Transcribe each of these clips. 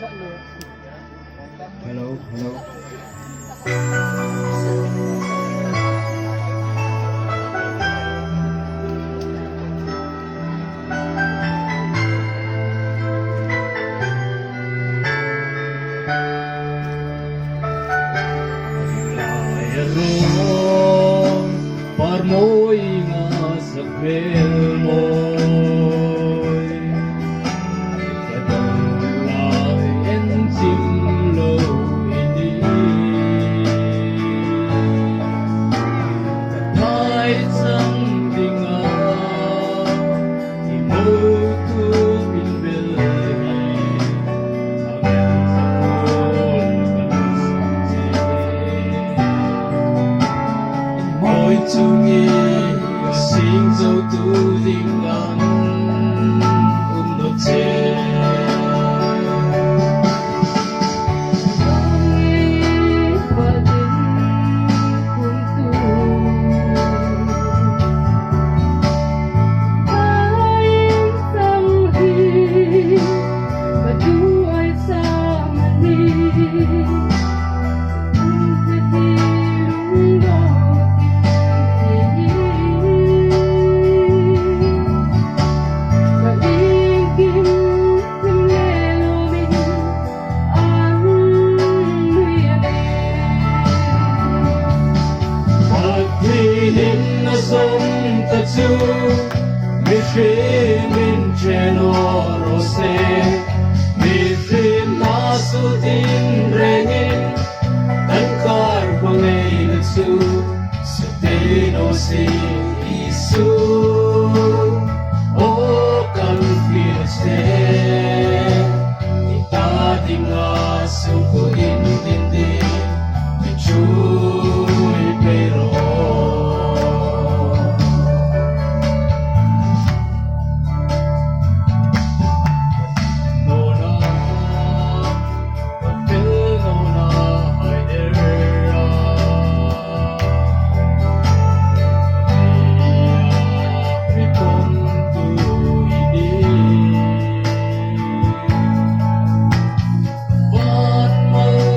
Hello, hello. Mayroon par mo'y nga sa mo'y kadalay and simlo hindi kahit something imutupin bilhin to me, sing so to the mi fin generose, mi fin nasudin rengin, dan karbangay nagsu, sa tinosi isu, o confidence itating aso ko intindi, medyo'y pero what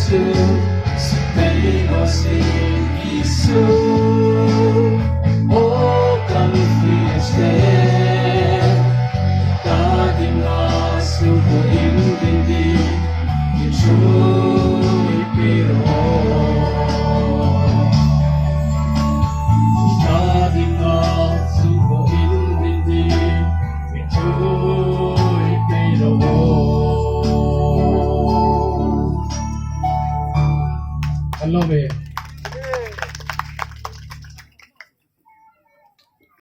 Jesus, Sabeos in Jesus, O Kalufiste, Dati nga subuin dindi, Ichu'y piro. Dati nga subuin dindi, Ichu'y piro. I love it.